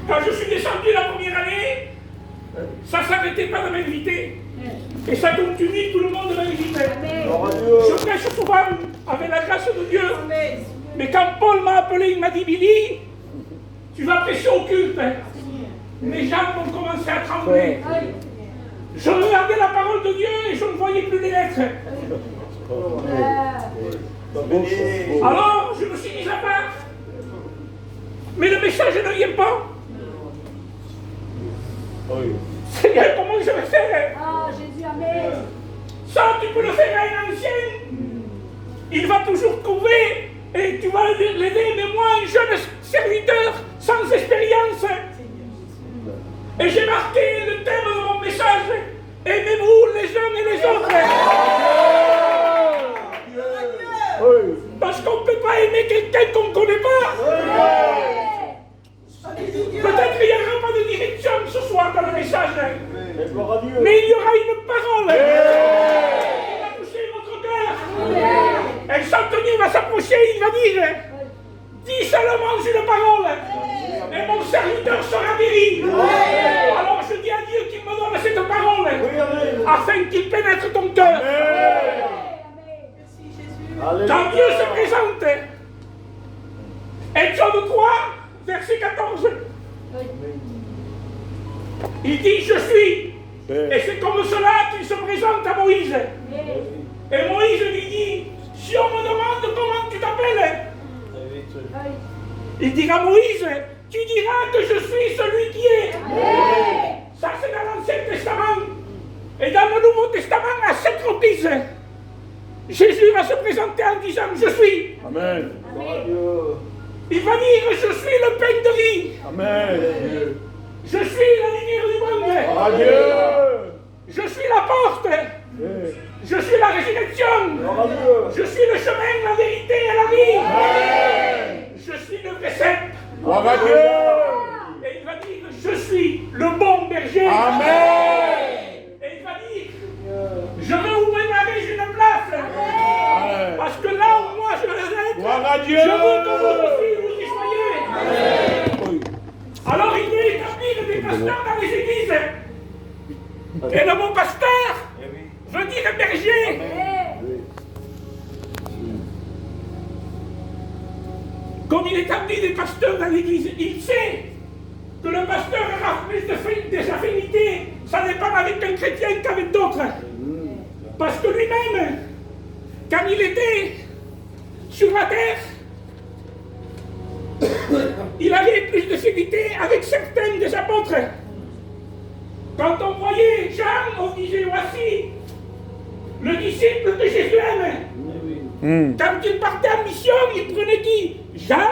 Quand je suis descendu la première année, ça ne s'arrêtait pas de m'inviter. Et ça continue, tout le monde m'invite. Je prêche souvent avec la grâce de Dieu. Mais quand Paul m'a appelé, il m'a dit, Billy, tu vas prêcher au culte. Mes jambes ont commencé à trembler. Je regardais la parole de Dieu et je ne voyais plus les lettres. Alors, je me suis mis à part. Mais le message ne vient pas. Seigneur, comment je vais faire? Jésus, amen. Ça, tu peux le faire à un ancien. Il va toujours trouver et tu vas l'aider. Mais moi, un jeune serviteur sans expérience. Et j'ai marqué le thème de mon message. Aimez-vous les uns et les autres. Parce qu'on ne peut pas aimer quelqu'un qu'on ne connaît pas. Peut-être qu'il n'y aura pas de direction ce soir dans le message. Mais il y aura une parole qui va toucher votre cœur. Un centenier va s'approcher, il va dire, dis seulement une parole et mon serviteur sera guéri. Alors je dis à Dieu qu'il me donne cette parole afin qu'il pénètre ton cœur. Quand Dieu se présente, Exode 3, verset 14, il dit je suis. Et c'est comme cela qu'il se présente à Moïse. Et Moïse lui dit, si on me demande comment tu t'appelles, il dira Moïse, tu diras que je suis celui qui est. Ça c'est dans l'Ancien Testament. Et dans le Nouveau Testament, à 7 reprises, Jésus va se présenter en disant je suis. Amen. Il va dire je suis le pain de vie. Amen. Je suis la lumière du monde. Adieu. Je suis la porte. Je suis la résurrection. Je suis le chemin, la vérité et la vie. Je suis le précepte. Et il va dire je suis le bon berger. Amen. Et il va dire je vais vous préparer une place. Parce que là où moi je vais être, je veux que vous aussi vous y soyez. Alors il veut établir des pasteurs dans les églises. Et le mot pasteur veut dire berger. Comme il établit des pasteurs dans l'église, il sait que le pasteur aura plus des affinités, ça n'est pas avec un chrétien qu'avec d'autres. Parce que lui-même, quand il était sur la terre, il avait plus de fidélité avec certains des apôtres. Quand on voyait Jean, on disait voici le disciple que Jésus aime. Quand il partait en mission, il prenait qui? Jean,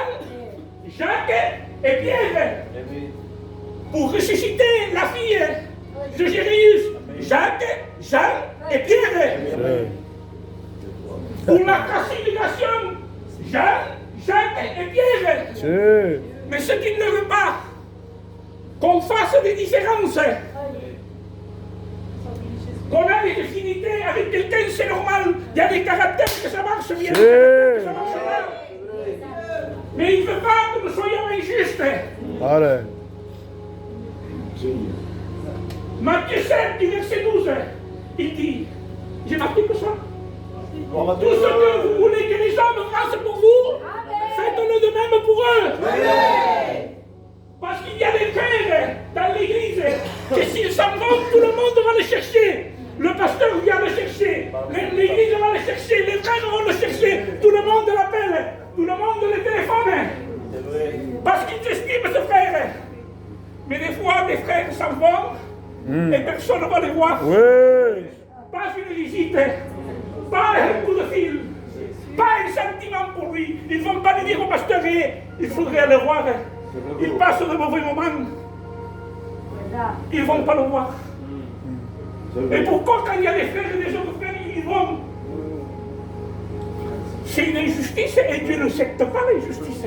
Jacques et Pierre. Pour ressusciter la fille de Jairus, Jacques, Jean et Pierre. Pour la classification, Jean, Jacques et Pierre. Mais ce qu'il ne veut pas, qu'on fasse des différences. Qu'on a des affinités avec quelqu'un, c'est normal. Il y a des caractères que ça marche bien, des caractères que ça marche mal. Mais il ne veut pas que nous soyons injustes. Allez. Matthieu 7, du verset 12, il dit, j'ai marqué que ça. Tout ce que vous voulez que les hommes fassent pour vous, faites-le de même pour eux. Parce qu'il y a des frères dans l'église que s'ils s'en vont, tout le monde va les chercher. Le pasteur vient le chercher, l'église va le chercher, les frères vont le chercher, tout le monde l'appelle, tout le monde le téléphone. Parce qu'ils estiment ce frère. Mais des fois, des frères s'en vont et personne ne va les voir. Pas une visite, pas un coup de fil, pas un sentiment pour lui. Ils ne vont pas lui dire au pasteur, il faudrait le voir. Il passe de mauvais moments. Ils ne vont pas le voir. Et pourquoi quand il y a des frères et des autres frères, ils vont? C'est une injustice et Dieu ne n'accepte pas l'injustice.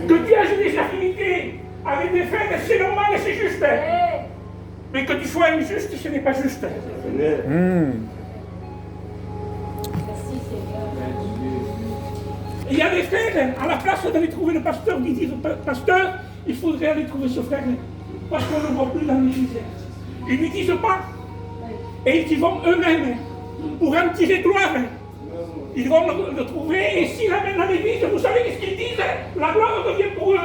Que tu aies des affinités avec des frères, c'est normal et c'est juste. Mais que tu sois injuste, ce n'est pas juste. Il y a des frères, à la place d'aller trouver le pasteur, qui disent pasteur, il faudrait aller trouver ce frère, parce qu'on ne le voit plus dans l'église. Ils lui disent pas. Et ils y vont eux-mêmes pour en tirer gloire. Ils vont le trouver et s'ils l'amènent à l'église, vous savez ce qu'ils disent? La gloire revient pour eux.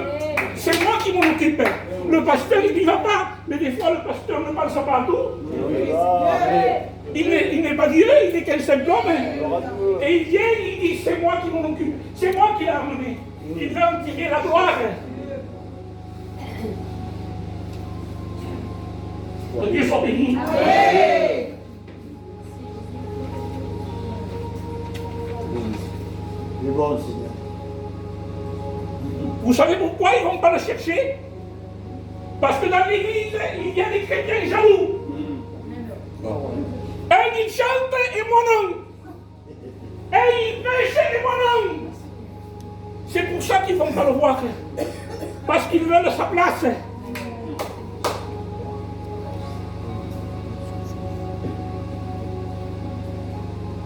C'est moi qui m'en occupe. Le pasteur, il n'y va pas. Mais des fois, le pasteur ne pense pas à tout. Il n'est pas Dieu, il est qu'un simple homme. Et il vient, il dit, c'est moi qui m'en occupe. C'est moi qui l'ai amené. Il veut en tirer la gloire. Que Dieu soit béni. Bon, Seigneur. Vous savez pourquoi ils ne vont pas le chercher? Parce que dans l'église, il y a des chrétiens jaloux. Un, il chante et moi non. Et il pêche et moi non. C'est pour ça qu'ils ne vont pas le voir. Parce qu'ils veulent sa place.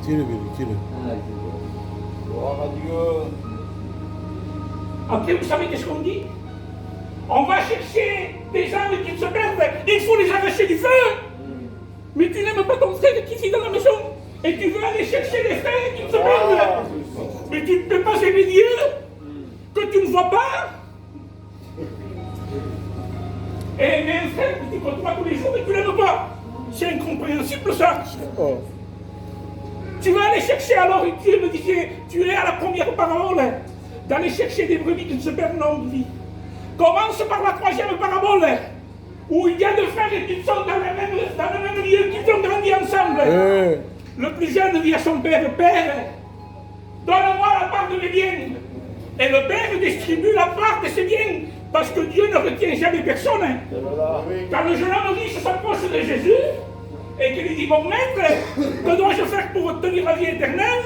Tire, Billy, tire. Gloire à Dieu. Après, vous savez qu'est-ce qu'on dit? On va chercher des âmes qui se perdent. Il faut les arracher du feu. Mais tu n'aimes pas ton frère qui vit dans la maison. Et tu veux aller chercher les frères qui se perdent. Mais tu ne peux pas aimer Dieu que tu ne vois pas. Et un frère que tu côtoies tous les jours et tu ne l'aimes pas. C'est incompréhensible ça. Oh. Tu vas aller chercher alors, Dieu me disait, tu es à la première parabole, d'aller chercher des brebis qui ne se perdent en longue vie. Commence par la troisième parabole, où il y a deux frères qui sont dans le même lieu, qui ont grandi ensemble. Le plus jeune dit à son père, Père, donne-moi la part de mes biens. Et le père distribue la part de ses biens, parce que Dieu ne retient jamais personne. Quand le jeune homme riche s'approche de Jésus, et qu'il lui dit, mon maître, que dois-je faire pour obtenir la vie éternelle?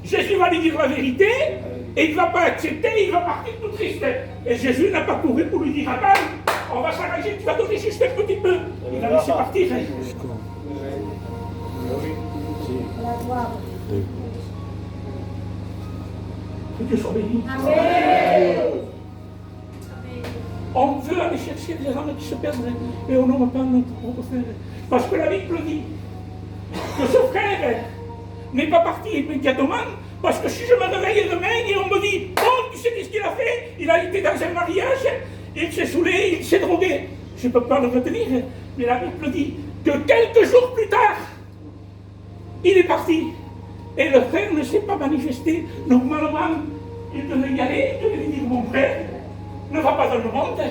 Jésus va lui dire la vérité, et il ne va pas accepter, il va partir tout triste. Et Jésus n'a pas couru pour lui dire, attends, on va s'arranger, tu vas donner juste un petit peu. Il a laissé partir. Que Dieu soit béni. On veut aller chercher des âmes qui se perdent, et on n'aime pas notre propre frère. Parce que la Bible dit que ce frère n'est pas parti immédiatement, parce que si je me réveille demain et on me dit, oh, tu sais ce qu'il a fait? Il a été dans un mariage, il s'est saoulé, il s'est drogué. Je ne peux pas le retenir, mais la Bible dit que quelques jours plus tard, il est parti. Et le frère ne s'est pas manifesté. Normalement, il devait y aller, il devait dire, mon frère, ne va pas dans le monde.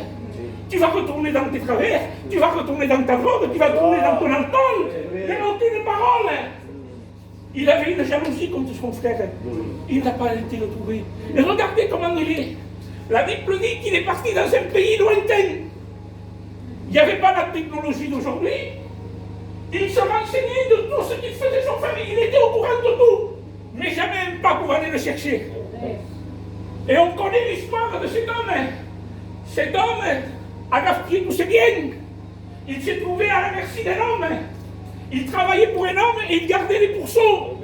Tu vas retourner dans tes travers, tu vas retourner dans ta drogue, tu vas retourner dans ton alcool. Il n'y a aucune parole. Il avait une jalousie contre son frère. Il n'a pas été le trouver. Et regardez comment il est. La Bible dit qu'il est parti dans un pays lointain. Il n'y avait pas la technologie d'aujourd'hui. Il se renseignait de tout ce qu'il faisait son frère. Il était au courant de tout. Mais jamais pas pour aller le chercher. Et on connaît l'histoire de cet homme. Cet homme a gaspillé tous ses biens. Il s'est trouvé à la merci d'un homme. Il travaillait pour un homme et il gardait les pourceaux.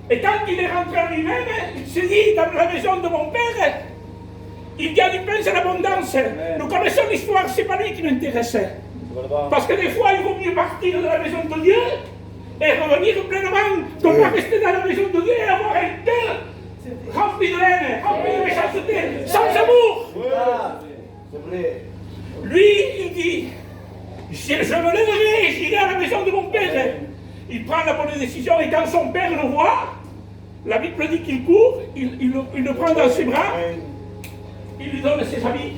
Et quand il est rentré en lui-même, il s'est dit, dans la maison de mon père, il y a du pain en abondance. Nous connaissons l'histoire, c'est pas lui qui m'intéresse. Parce que des fois, il vaut mieux partir de la maison de Dieu et revenir pleinement que pas rester dans la maison de Dieu et avoir un cœur rempli de haine, rempli de méchanceté, sans amour. C'est vrai. Lui, il dit, je me lèverai et j'irai à la maison de mon père. Il prend la bonne décision et quand son père le voit, la Bible dit qu'il court, il le prend dans ses bras, il lui donne ses habits,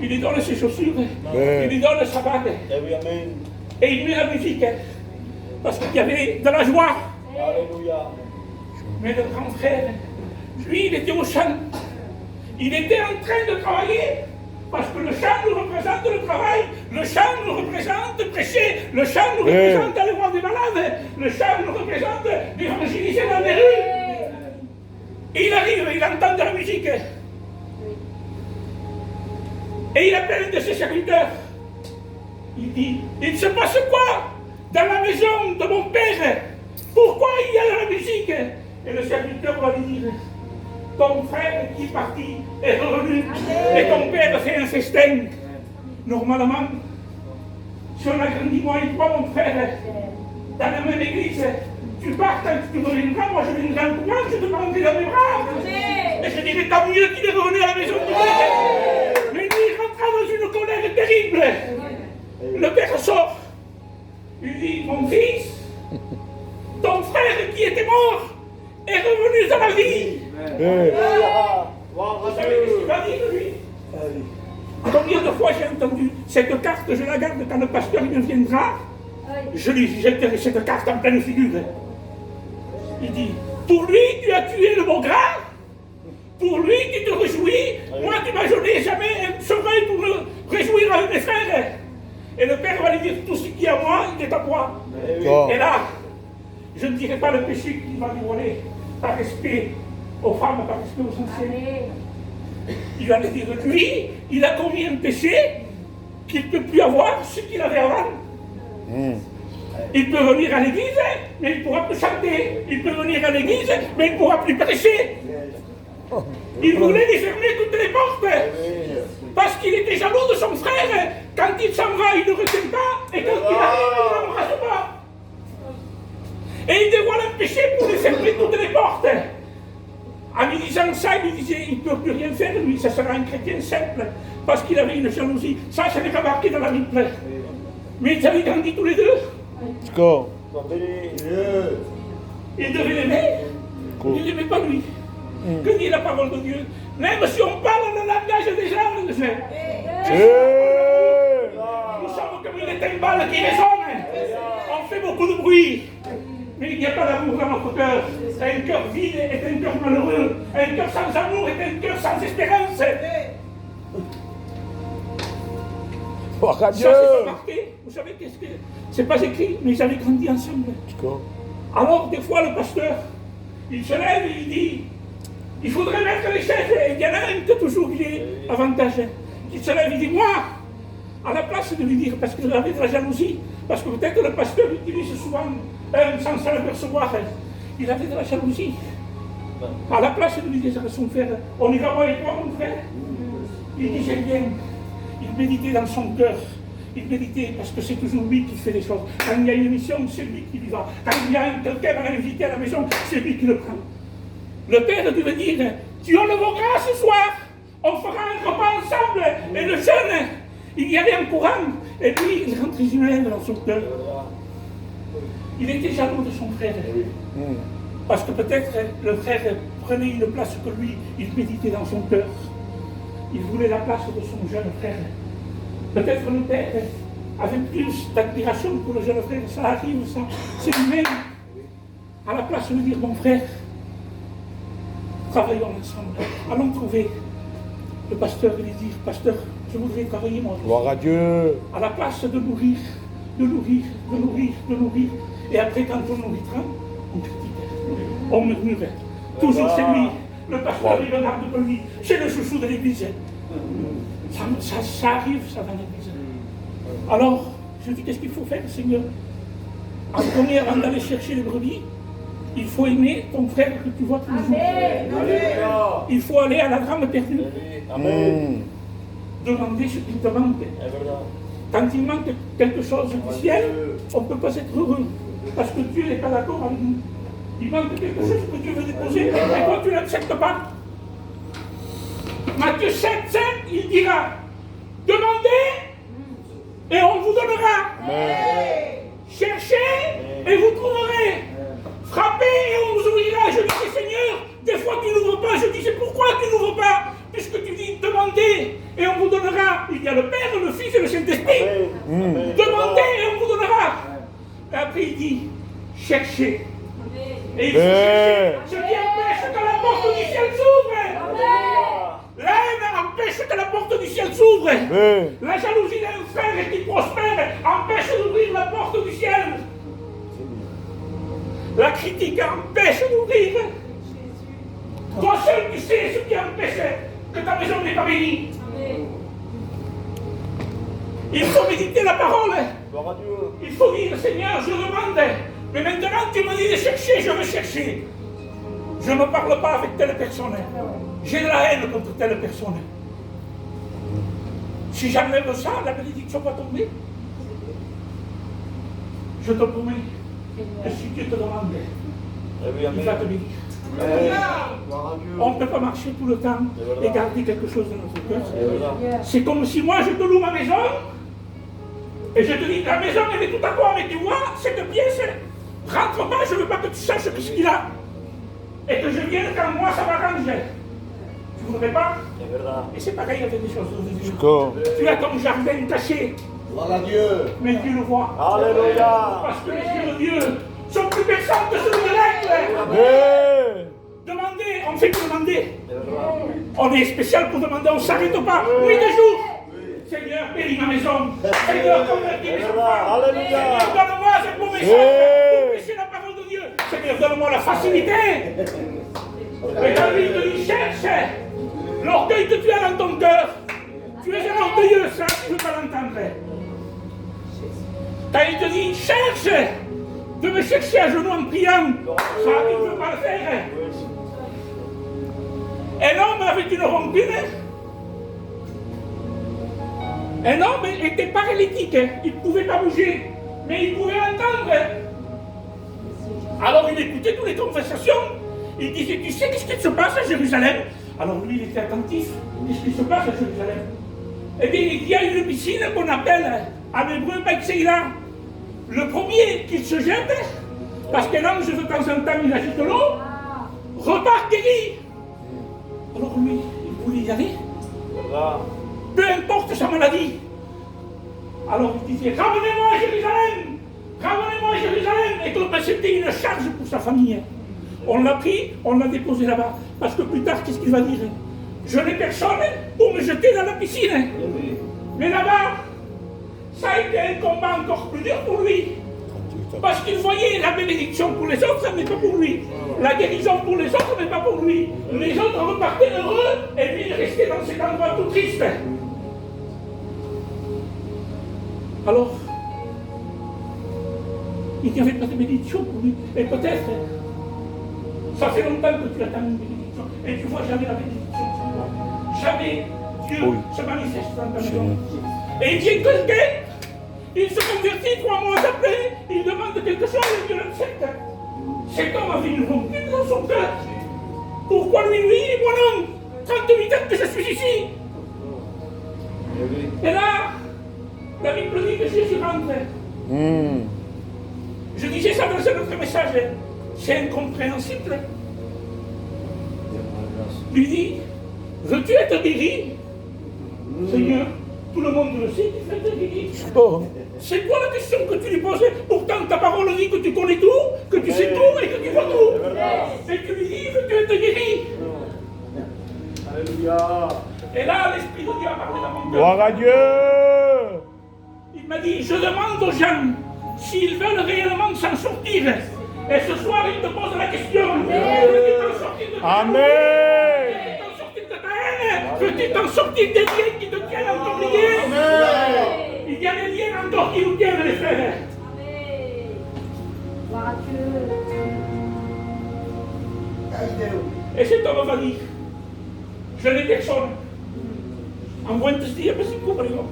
il lui donne ses chaussures, il lui donne sa bague. Et il met la musique, parce qu'il y avait de la joie. Alléluia. Mais le grand frère, lui, il était au champ. Il était en train de travailler. Parce que le chant nous représente le travail, le chant nous représente prêcher, le chant nous représente aller voir des malades, le chant nous représente évangéliser dans les rues. Et il arrive, il entend de la musique. Et il appelle un de ses serviteurs. Il dit, il se passe quoi dans la maison de mon père? Pourquoi il y a de la musique? Et le serviteur va lui dire, ton frère qui est parti est revenu. Et ton père fait un festin. Normalement, si on a grandi moi et toi, mon frère, dans la même église, tu pars quand tu reviendras, moi je viendrai en courant, je te prendrai dans mes bras. Et je dirais tant mieux qu'il est revenu à la maison du Père. Mais lui, il rentra dans une colère terrible. Le père sort. Il dit, mon fils, ton frère qui était mort est revenu à la vie. Vous savez ce qu'il va dire, lui? Combien de fois j'ai entendu cette carte, je la garde quand le pasteur il viendra, je lui jetterai cette carte en pleine figure. Il dit, pour lui tu as tué le bon gras, pour lui tu te réjouis, moi tu m'as donné jamais un chevreuil pour me réjouir avec mes frères. Et le père va lui dire, tout ce qui est à moi, il est à toi. Et là, je ne dirai pas le péché qu'il va lui voler, par respect aux femmes, par respect aux anciens. Il va lui dire, lui, il a commis un péché qu'il ne peut plus avoir ce qu'il avait avant. Il peut venir à l'église, mais il ne pourra plus chanter. Il peut venir à l'église, mais il ne pourra plus prêcher. Il voulait lui fermer toutes les portes. Parce qu'il était jaloux de son frère. Quand il s'en va, il ne retient pas. Et quand il arrive, il ne l'embrasse pas. Et il dévoile un péché pour lui fermer toutes les portes. En lui disant ça, il lui disait, il ne peut plus rien faire, lui, ça sera un chrétien simple, parce qu'il avait une jalousie. Ça n'est pas marqué dans la Bible. Mais ils avaient grandi tous les deux. Il devait l'aimer. Il ne l'aimait pas lui. Que dit la parole de Dieu? Même si on parle le langage des anges, nous sommes comme une timbale qui résonne. On fait beaucoup de bruit. Mais il n'y a pas d'amour dans notre cœur. Un cœur vide est un cœur malheureux. Un cœur sans amour est un cœur sans espérance. Ça, c'est pas marqué. Vous savez qu'est-ce que... C'est pas écrit, mais ils avaient grandi ensemble. Alors, des fois, le pasteur, il se lève et il dit, il faudrait mettre les chefs. Et il y en a un qui toujours il est avantagé. Il se lève et il dit, moi, à la place de lui dire, parce qu'il avait de la jalousie, parce que peut-être le pasteur utilise souvent sans s'en apercevoir, il avait de la jalousie. À la place de lui dire à son frère, on ira voir avec toi mon frère. Il disait bien, il méditait dans son cœur. Il méditait parce que c'est toujours lui qui fait les choses. Quand il y a une mission, c'est lui qui y va. Quand il y a quelqu'un à l'inviter à la maison, c'est lui qui le prend. Le père devait dire, tu honoreras ce soir, on fera un repas ensemble. Et le jeune, il y allait en courant. Et lui, il rentrait une dans son cœur. Il était jaloux de son frère. Parce que peut-être le frère prenait une place que lui, il méditait dans son cœur. Il voulait la place de son jeune frère. Peut-être le père avait plus d'admiration pour le jeune frère. Ça arrive, ça. C'est lui-même. À la place de dire, mon frère, travaillons ensemble. Allons trouver le pasteur et lui dire, pasteur, je voudrais travailler moi. Gloire à Dieu. À la place de nourrir, de nourrir, de nourrir, de nourrir. Et après, quand on nourrira, on critique, on murmure. Toujours c'est lui, le pasteur, il regarde de lui, c'est le chouchou de l'église. Ça arrive, ça, dans l'église. Alors, je dis, qu'est-ce qu'il faut faire, Seigneur? En premier, avant d'aller chercher les brebis, il faut aimer ton frère que tu vois tous les jours. Il faut aller à la grande perdue. Demander ce qu'il te manque. Quand il manque quelque chose du ciel, on ne peut pas être heureux. Parce que Dieu n'est pas d'accord avec nous. Il manque quelque chose que Dieu veut déposer, et toi tu n'acceptes pas. Matthieu 7, 7, il dira, demandez et on vous donnera. Cherchez et vous trouverez. Frappez et on vous ouvrira. Je dis, Seigneur, des fois tu n'ouvres pas. Je dis, pourquoi tu n'ouvres pas? Puisque tu dis, demandez et on vous donnera. Il y a le Père, le Fils et le Saint-Esprit. Demandez et on vous donnera. Et après il dit, cherchez. Et il faut chercher ce qui empêche que la porte du ciel s'ouvre. L'aine empêche que la porte du ciel s'ouvre. La jalousie d'un frère qui prospère empêche d'ouvrir la porte du ciel. La critique empêche d'ouvrir. Toi seul tu sais ce qui empêche que ta maison n'est pas bénie. Il faut méditer la parole. Il faut dire, Seigneur, je demande. Mais maintenant tu me dis de chercher, je veux chercher. Je ne parle pas avec telle personne. J'ai de la haine contre telle personne. Si j'enlève ça, la bénédiction va tomber. Je te promets que si Dieu te demande, il va te bénir. On ne peut pas marcher tout le temps et garder quelque chose dans notre cœur. C'est comme si moi je te loue ma maison et je te dis la maison elle est tout à toi, mais tu vois, cette pièce, rentre pas, je ne veux pas que tu saches ce qu'il a. Et que je vienne quand moi ça m'arrange. Tu ne voudrais pas? Et c'est pareil avec des choses de Dieu. Tu as ton jardin caché. Gloire à Dieu. Mais Dieu le voit. Alléluia. Parce que les yeux de Dieu sont plus puissants que ceux de l'être. Amen. Demandez, on fait que demander. On est spécial pour demander, on ne s'arrête pas. Oui, des jours. Seigneur, bénis ma maison. Seigneur, convertis mes enfants. Seigneur, donne-moi cette beau message pour prêcher la parole de Dieu. Seigneur, donne-moi la facilité. Et quand il te dit, cherche l'orgueil que tu as dans ton cœur. Tu es un orgueilleux, ça, tu ne veux pas l'entendre. Quand il te dit, cherche de me chercher à genoux en priant, ça, tu ne veux pas le faire. Un homme avait une rancune. Un homme était paralytique, il ne pouvait pas bouger, mais il pouvait entendre. Alors il écoutait toutes les conversations. Il disait, tu sais qu'est-ce qui se passe à Jérusalem? Alors lui, il était attentif. Qu'est-ce qui se passe à Jérusalem? Eh bien, il y a une piscine qu'on appelle en hébreu Baïtseïla. Le premier qu'il se jette, parce que l'ange de temps en temps il agite l'eau, repart guéri. Alors lui, il voulait y aller. Peu importe sa maladie. Alors il disait, ramenez-moi à Jérusalem. Ramenez-moi à Jérusalem. Et comme c'était une charge pour sa famille. On l'a pris, on l'a déposé là-bas. Parce que plus tard, qu'est-ce qu'il va dire? Je n'ai personne pour me jeter dans la piscine. Mais là-bas, ça a été un combat encore plus dur pour lui. Parce qu'il voyait la bénédiction pour les autres, mais pas pour lui. La guérison pour les autres, mais pas pour lui. Les autres repartaient heureux et lui, il restait dans cet endroit tout triste. Alors, il n'y avait pas de bénédiction pour lui. Et peut-être, ça fait longtemps que tu attends une bénédiction. Et tu vois jamais la bénédiction. Jamais Dieu se manifeste dans ta maison. Et il vient quelqu'un, il se convertit 3 mois après, il demande quelque chose et Dieu l'accepte. Cet homme avait une rancune dans son cœur. Pourquoi lui, moi non? 38 ans que je suis ici. Et là, la Bible dit que Jésus rentre. Je disais ça dans un autre message. C'est incompréhensible. Lui dit, veux-tu être guéri? Seigneur, tout le monde le sait, tu fais être guéri. C'est quoi la question que tu lui poses? Pourtant ta parole dit que tu connais tout, que tu sais tout et que tu vois tout. Et tu lui dis, veux-tu être guéri? Alléluia. Et là, l'Esprit de Dieu a parlé dans mon cœur. Gloire à Dieu. Il m'a dit, je demande aux gens s'ils veulent réellement s'en sortir. Et ce soir, il te pose la question. Veux-tu t'en sortir de ta Amen. Veux-tu t'en sortir de ta haine? Veux-tu t'en sortir des liens qui te tiennent encore liés? Il y a des liens encore qui nous tiennent, les frères. Et cet homme va dire, je n'ai personne. En moins de se dire, mais c'est quoi, par exemple?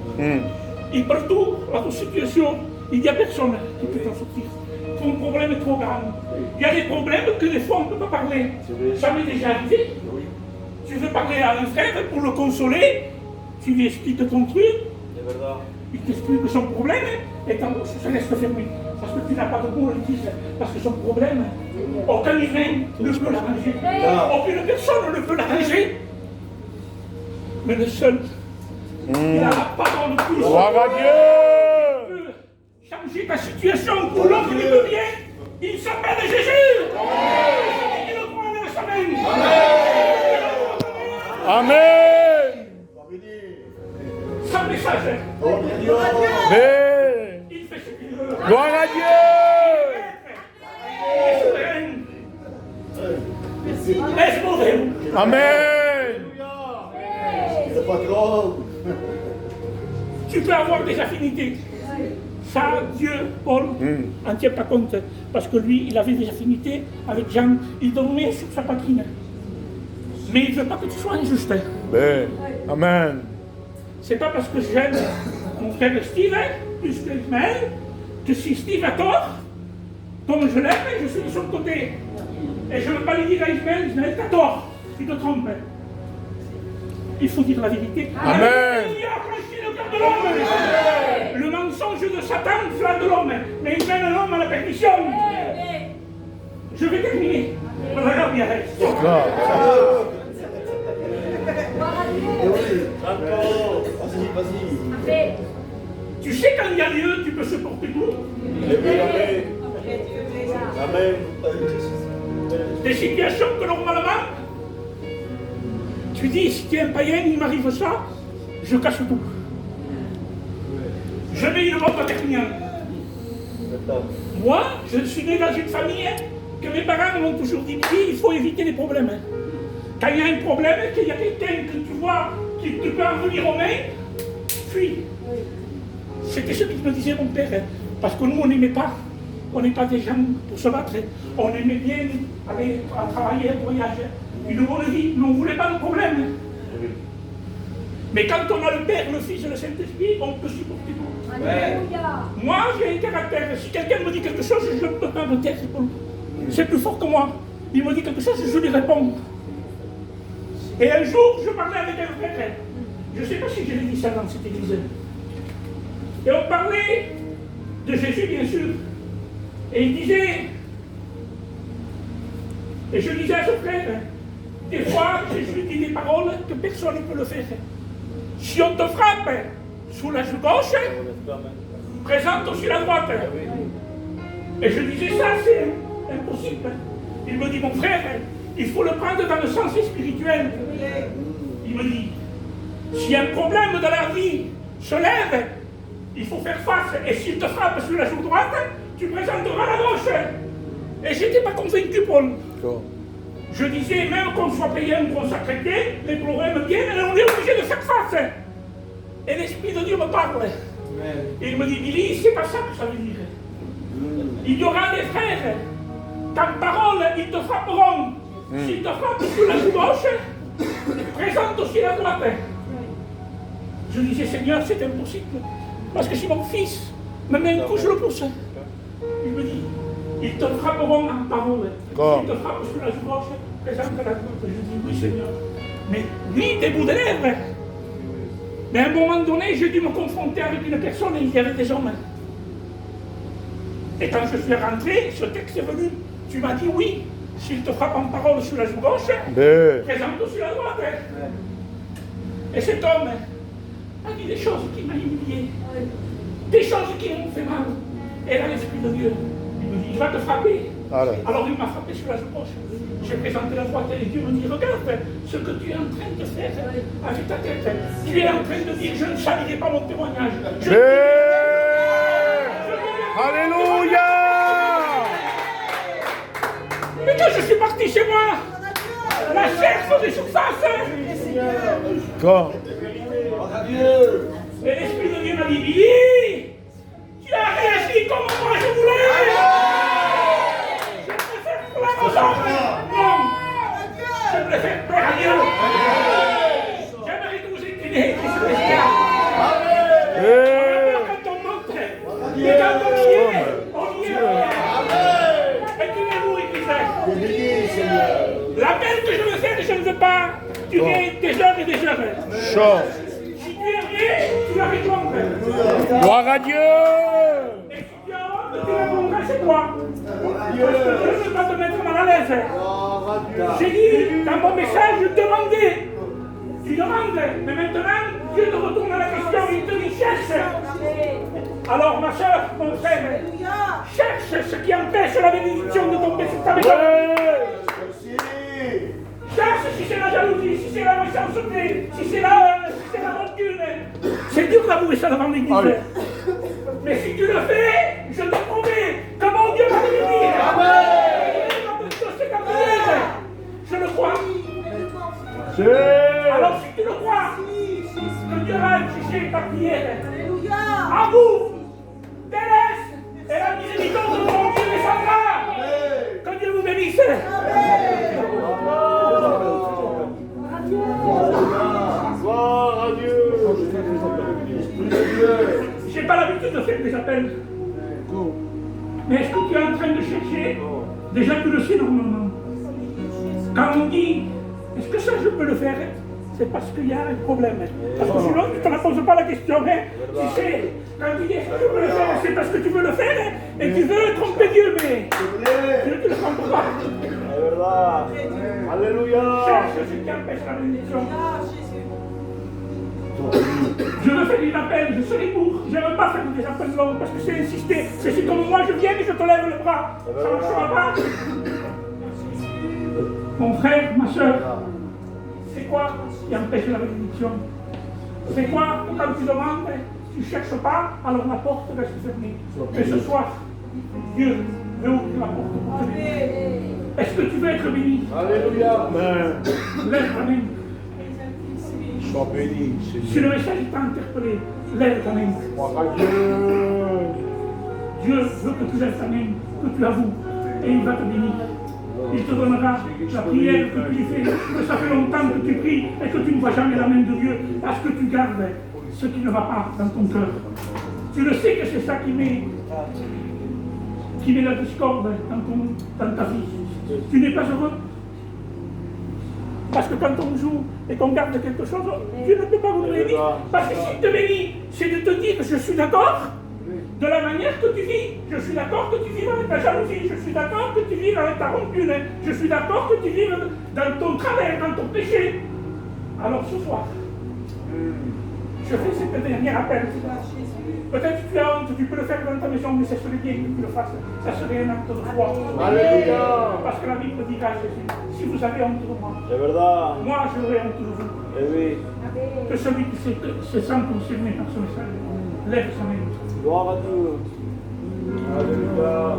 Et partout, dans toute situation, il n'y a personne qui peut t'en sortir. Ton problème est trop grand. Il y a des problèmes que des fois on ne peut pas parler. Ça m'est déjà arrivé. Tu veux parler à un frère pour le consoler, tu lui expliques ton truc, il t'explique son problème, et ta bouche se laisse fermer. Parce que tu n'as pas de mots à dire. Parce que son problème, aucun humain ne peut l'arranger. Aucune personne ne peut l'arranger. Mais le seul, il a la parole plus. Gloire à Dieu. Changer ta situation pour l'autre qui te vient, il s'appelle Jésus. Il le croit dans sa main. Amen. Sans message. Amen. Il fait ce qu'il veut. Gloire à Dieu. Est-ce mauvais? Amen. Le patron. Tu peux avoir des affinités. Ça, Dieu, Paul, n'en tient pas compte. Parce que lui, il avait des affinités avec Jean. Il dormait sur sa poitrine. Mais il ne veut pas que tu sois injuste. Ben. Amen. C'est pas parce que j'aime mon frère Steve, plus que Ismaël, que si Steve a tort, comme je l'aime, je suis de son côté. Et je ne veux pas lui dire à Ismaël, Ismaël, t'as tort, tu te trompes. Il faut dire la vérité. Amen. Il a franchi le cœur de l'homme. Le mensonge de Satan flatte l'homme, mais il mène l'homme à la perdition. Je vais terminer. Regarde bien. Eh oui. Vas-y. Tu sais quand il y a lieu, tu peux supporter tout. Amen. Des situations que normalement, tu dis, si tu es un païen, il m'arrive ça, je cache tout. Je mets une bombe terminale. Moi, je suis né dans une famille que mes parents m'ont toujours dit, il faut éviter les problèmes. Quand il y a un problème, qu'il y a quelqu'un que tu vois qui te peut en venir aux mains, fuis. C'était ce qu'il me disait mon père, parce que nous, on n'aimait pas. On n'est pas des gens pour se battre. On aimait bien aller à travailler, à voyager. Une bonne vie, mais on ne voulait pas de problème. Mais quand on a le Père, le Fils et le Saint-Esprit, on peut supporter tout. Moi, j'ai un caractère. Si quelqu'un me dit quelque chose, je ne peux pas me taire. C'est plus fort que moi. Il me dit quelque chose, je lui réponds. Et un jour, je parlais avec un frère. Je ne sais pas si je l'ai dit ça dans cette église. Et on parlait de Jésus, bien sûr. Et il disait, et je disais à ce frère, des fois, Jésus dit des paroles que personne ne peut le faire. Si on te frappe sous la joue gauche, présente aussi la droite. Et je disais, ça, c'est impossible. Il me dit, mon frère, il faut le prendre dans le sens spirituel. Il me dit, si un problème de la vie se lève, il faut faire face. Et s'il te frappe sur la joue droite, tu présenteras la gauche. Et je n'étais pas convaincu, Paul. Je disais, même qu'on soit payé ou qu'on soit chrétien, les problèmes viennent et on est obligé de faire face. Et l'Esprit de Dieu me parle. Et il me dit, Billy, c'est pas ça que ça veut dire. Il y aura des frères, qu'en parole, ils te frapperont. S'ils te frappent sur la joue gauche, présente aussi la droite. Je disais, Seigneur, c'est impossible. Parce que si mon fils me met un coup, je le pousse. Il me dit, ils te frapperont en parole. S'ils te frappent sur la joue gauche, présente la droite. Je dis, oui, Seigneur. Mais oui, des bouts de lèvres. Mais à un moment donné, j'ai dû me confronter avec une personne et il y avait des hommes. Et quand je suis rentré, ce texte est venu. Tu m'as dit oui, s'il te frappe en parole sur la joue gauche, présente sur la droite. Et cet homme a dit des choses qui m'ont humilié, des choses qui m'ont fait mal. Et là, l'Esprit de Dieu, il me dit, il va te frapper. Alors il m'a frappé sur la joue gauche. J'ai présenté la droite et Dieu me dit, regarde ce que tu es en train de faire avec ta tête. Tu es en train de dire, je ne salirai pas mon témoignage. Alléluia. Et quand je suis parti chez moi, la chair faisait surface. Et l'Esprit de Dieu m'a dit, Billy, tu as réagi comme moi je voulais. Je préfère plaire aux hommes. Non, je préfère plaire à Dieu. J'aimerais que vous incliniez, Christ Christ. Quand on monte, et quand on y est, on y est. Inclinez-vous, Église. L'appel que je veux faire, je ne veux pas durer des heures et des heures. Si tu es vrai, tu vas répondre. Gloire à Dieu. Et si tu as honte, tu répondras chez toi. Parce que je ne veux pas te mettre mal à l'aise. J'ai dit dans mon message, demandez. Tu demandes, mais maintenant, Dieu te retourne à la question, il te dit cherche. Alors, ma soeur, mon frère, cherche ce qui empêche la bénédiction de tomber sur ta maison. Cherche si c'est la jalousie, si c'est la méchanceté, si c'est la rancune. C'est dur d'avouer ça devant l'église. Mais si tu le fais, je te promets que mon Dieu va te bénir. Je le crois. Alors si tu le crois, que Dieu va exaucer ta prière. À vous d'être Et la miséricorde de mon Dieu descendra. Que Dieu vous bénisse. Gloire à Dieu. Je n'ai pas l'habitude de faire des appels. Mais est-ce que tu es en train de chercher? Déjà tu le sais normalement. Quand on dit, est-ce que ça je peux le faire? C'est parce qu'il y a un problème. Parce que sinon tu ne te poses pas la question. Hein? Tu sais, quand tu dis est-ce que je peux le faire, c'est parce que tu veux le faire hein? Et tu veux tromper Dieu, mais Dieu ne te le trompe pas. Alléluia. Cherche ce qui empêche la bénédiction. Je veux faire des appels, je serai pour. Je ne veux pas faire des appels longs parce que c'est insister. C'est si comme moi je viens et je te lève le bras. Ça ne marchera pas. Mon frère, ma soeur, c'est quoi qui empêche la bénédiction? C'est quoi quand tu demandes, tu ne cherches pas, alors la porte reste fermée. Mais ce soir, Dieu veut ouvrir la porte pour te bénir. Est-ce que tu veux être béni? Alléluia. Amen. Lève la main. Sois béni, Si Seigneur. le message t'a interpellé, lève ta main. Gloire à Dieu. Dieu veut que tu lèves ta main, que tu avoues, et il va te bénir. Il te donnera la prière que tu fais, que ça fait longtemps que tu pries et que tu ne vois jamais la main de Dieu parce que tu gardes ce qui ne va pas dans ton cœur. Tu le sais que c'est ça qui met la discorde dans ta vie. Tu n'es pas heureux. Parce que quand on joue et qu'on garde quelque chose, Dieu ne peut pas vous bénir. Parce que s'il te bénit, c'est de te dire que je suis d'accord de la manière que tu vis. Je suis d'accord que tu vives avec ta jalousie. Je suis d'accord que tu vives avec ta rancune. Je suis d'accord que tu vives dans ton travers, dans ton péché. Alors ce soir, je fais cette dernière appel. Peut-être que tu as honte, tu peux le faire dans ta maison, mais ce serait bien que tu le fasses. Ça serait un acte de foi. Alléluia. Parce que la Bible dit à Jésus, si vous avez honte de moi, C'est verdad. moi j'aurai honte de vous. Eh oui. Que celui qui se sent concerné par ce message lève sa main. Gloire à Dieu. Alléluia.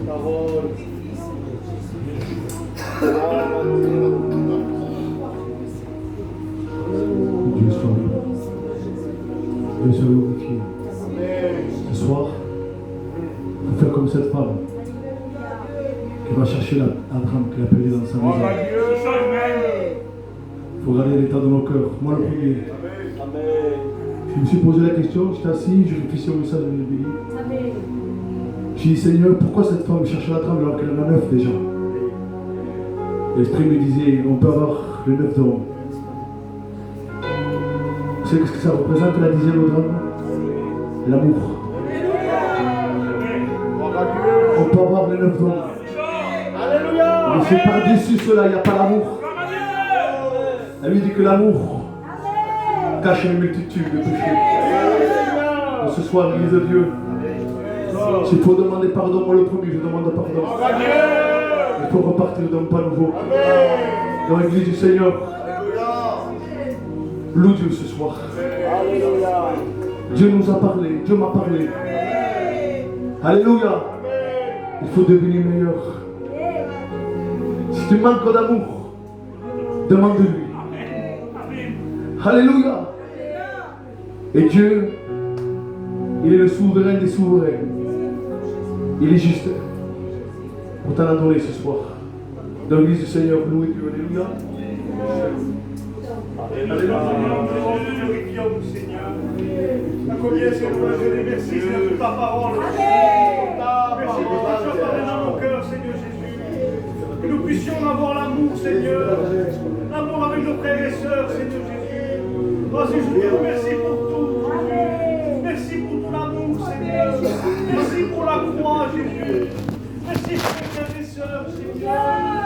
Parole. Gloire à Dieu. Dieu soit loué. Dieu soit glorifié. Amen. Ce soir, il faut faire comme cette femme qui va chercher la trame qu'elle a perdue dans sa Gloire à maison. Dieu. Il faut regarder l'état de nos cœurs. Moi, le premier. Amen. Je me suis posé la question, j'étais assis, je réfléchissais au message de Béni. J'ai dit, Seigneur, pourquoi cette femme cherche la trame alors qu'elle en a 9 déjà? L'esprit me disait, on peut avoir le 9 d'or. Vous savez ce que ça représente la 10e drame? L'amour. Gloire à Dieu. On peut avoir le 9 d'or. Alléluia. Mais c'est par-dessus cela, il n'y a pas l'amour. Elle lui dit que l'amour cache une multitude de péchés. Et ce soir, l'Église de Dieu, s'il faut demander pardon, moi le premier, je demande pardon. Il faut repartir d'un pas nouveau. Dans l'Église du Seigneur, loue Dieu ce soir. Alléluia. Dieu nous a parlé, Dieu m'a parlé. Alléluia. Il faut devenir meilleur. Si tu manques d'amour, demande-lui. Alléluia. Et Dieu, il est le souverain des souverains. Il est juste pour t'en adorer ce soir. Dans l'église du Seigneur, louez Dieu. Alléluia. Alléluia, nous glorifions, Seigneur. À combien c'est nous je les remercie, Seigneur, pour ta parole. Merci pour que tu sois parlé dans nos cœurs, Seigneur Jésus. Que nous puissions avoir l'amour, Seigneur. L'amour avec nos frères et sœurs, Seigneur Jésus. Vas-y, je te remercie pour tout. Merci pour ton amour, Seigneur. Merci pour la croix, Jésus. Merci pour mes frères et sœurs, Seigneur.